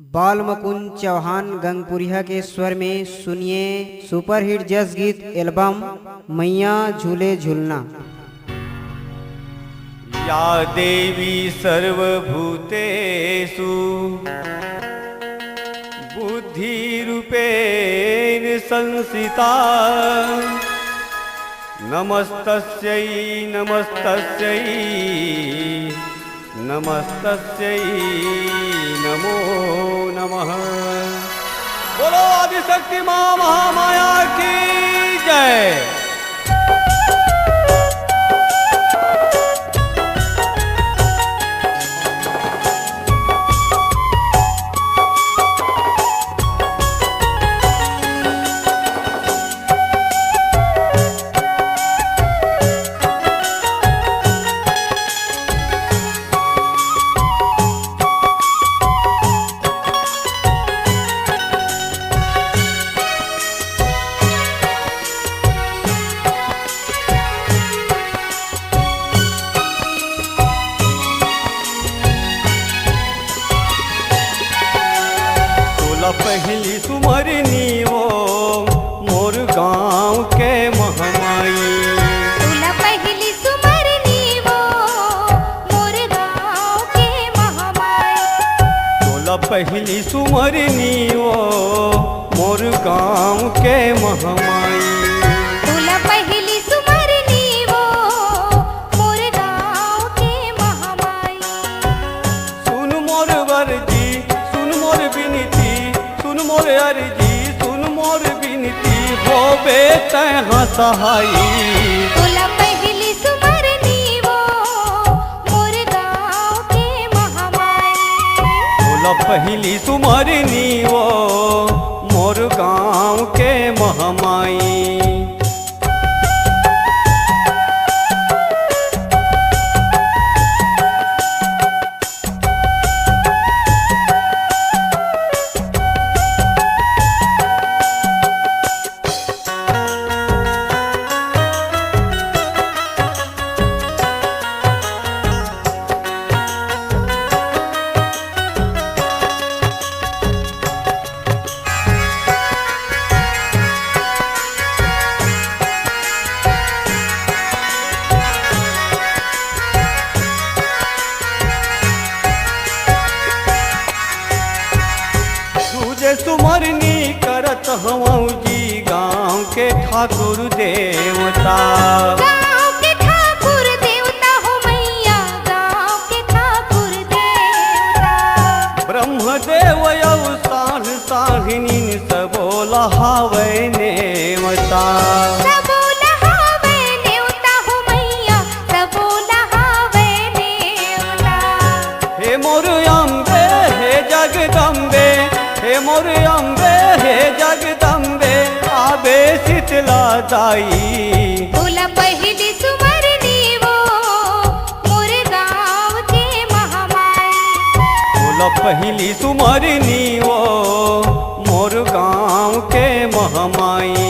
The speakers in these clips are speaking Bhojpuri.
बाल मुकुंद चौहान गंगपुरिया के स्वर में सुनिए सुपरहिट जस गीत एल्बम मैया झूले झूलना। या देवी सर्वभूतेषु बुद्धिरूपेण संस्थिता नमस्तस्यै नमस्तस्यै नमस्तस्यै नमो नमः। बोलो आदिशक्ति मां महामाया की जय। पहली सुमरनी वो मोर गाँव के महमाई। तुला पहली सुमरनी वो मोर गाँव के महमाई। तुला पहली सुमरनी वो मोर गाँव के महमाई। तुला पहली सुमरनी वो मोर गाँव के महमाई। सुन मोर वरजी सुन मोर बिनती सुन मोर अर्जी सुन मोर बिनती होबे तैहा सहाई। तुला पहली सुमरनी वो मोर गाँव के महमाई। तुला पहली सुमरनी वो मोर गाँव के महमाई। सुमरनी करत हवँ जी गाँव के ठाकुर देवता। गाँव के ठाकुर देवता हो मैया गाँव के ठाकुर देवता। ब्रह्मदेव साढ़ साढ़िनीन सबो लहावे नेवता। सबो लहावे नेवता हो मैया सबो लहावे नेवता। हे मोर अम्बे हे जगदम्बे हे मोर अम्बे हे जगदम्बे आबे शीतला दाई। तुला पहली सुमरनी वो मोर गाँव के महमाई। तुला पहली सुमरनी वो मोर गाँव के महमाई।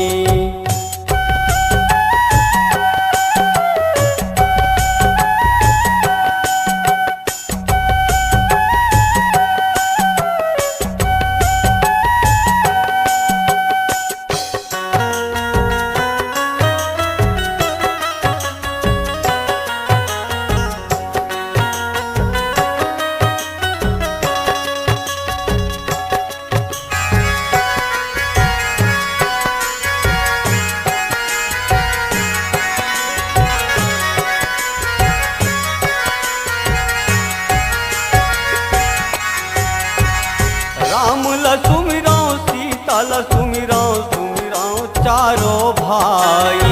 राम ला सुमिरो सीता ला सुमिरो सुमिरो चारो भाई।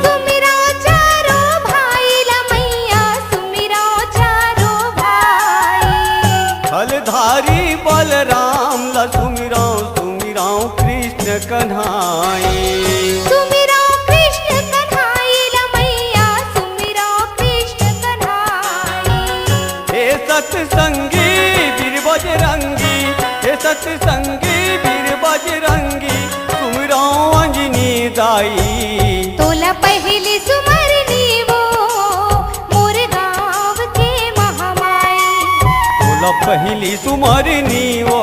सुमिरो चारो भाई ला मैया सुमिरो चारो भाई। फलधारी बलराम ला सुमिरो सुमिरो कृष्ण कन्हाई। सुमिरो कृष्ण कन्हाई ला मैया सुमिरो कृष्ण कन्हाई। हे सत्संगी वीर बजरंगी हे सत्संगी वीर बजरंगी सुमिरो अंजनी दाई। तुला पहली सुमरनी वो मोर गाँव के महमाई। पहली सुमरनी वो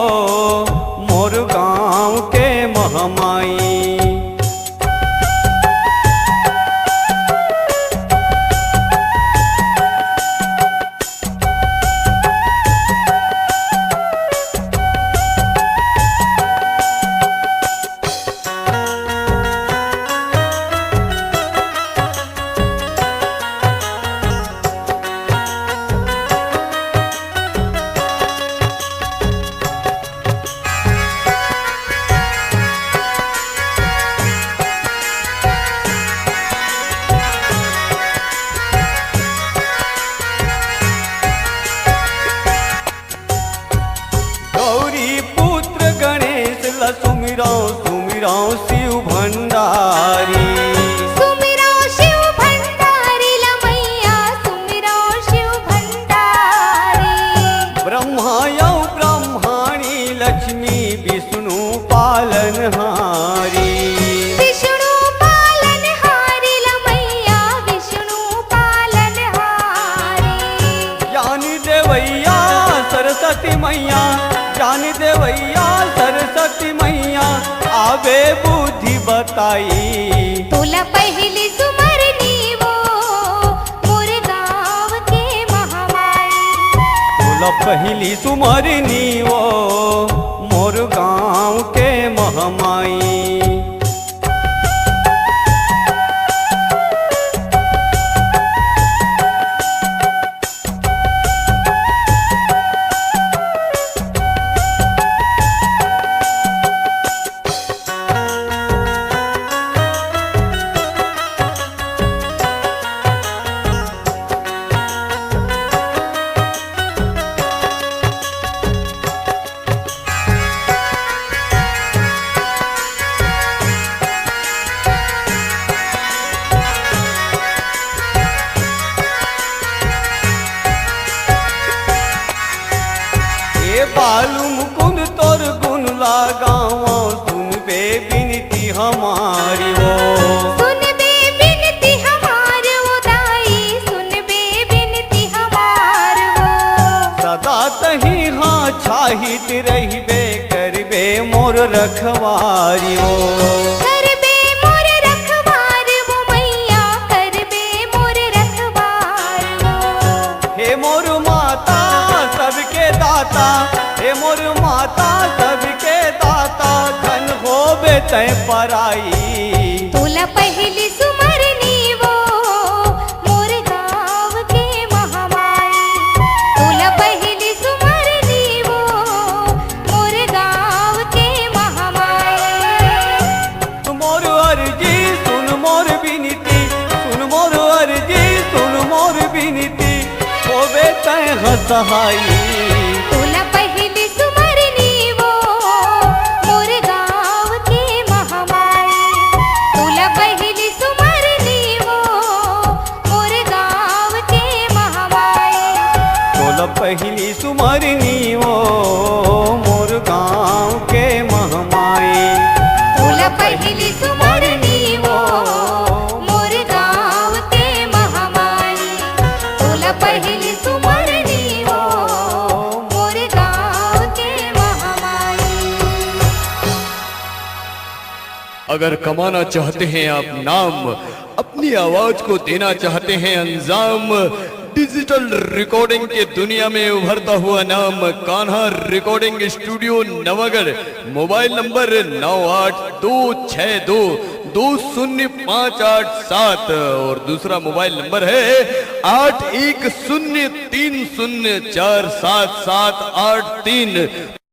लक्ष्मी विष्णु पालनहारी। विष्णु पालनहारी मैया विष्णु पालनहारी। ज्ञान देवैया सरस्वती मैया, ज्ञान देवैया सरस्वती मैया, आवे बुद्धि बताई। तोला पहली सुमरनी वो मोर गाँव के महामाई। बोला पहली सुमरनी वो मोर गाँव के महमाई। बालू मुकुंद तोर गुण लगाओ, सुनबे बिनती हमारी वो। सुन बे बिनती हमार वो दाई, सुन बे बिनती हमार वो। सदा तही हाँ छाहित रहिबे, करबे मोर रखवारी वो। करबे मोर रखवार वो मैया, करबे मोर रखवार वो। हे मोर माता सबके दाता, हे मोर माता सबके दाता, धन होबे तै पराई। तोला पहली सुमरनी वो मोर गाँव के महामाई। तोला पहली सुमरनी वो मोर गाँव के महामाई। मोर अर्जी सुन मोर बिनती, सुन मोर अर्जी सुन मोर बिनती, होबे तै हसहाई। तोला पहली सुमरनी वो मोर गाँव के महामाई। तोला पहली सुमरनी वो मोर गाँव के महामाई। बोला पहली सुमरनी वो मोर गाँव के महमाई। तोला पहली सुमरनी वो मोर गाँव के महामाई। तोला पहली सुमरनी वो मोर गाँव के महामाई। अगर कमाना चाहते हैं आप नाम, अपनी आवाज को देना चाहते हैं अंजाम, डिजिटल रिकॉर्डिंग के दुनिया में उभरता हुआ नाम Kanha recording studio Navagarh. Mobile number 9826220587 और दूसरा मोबाइल नंबर है 8103047783।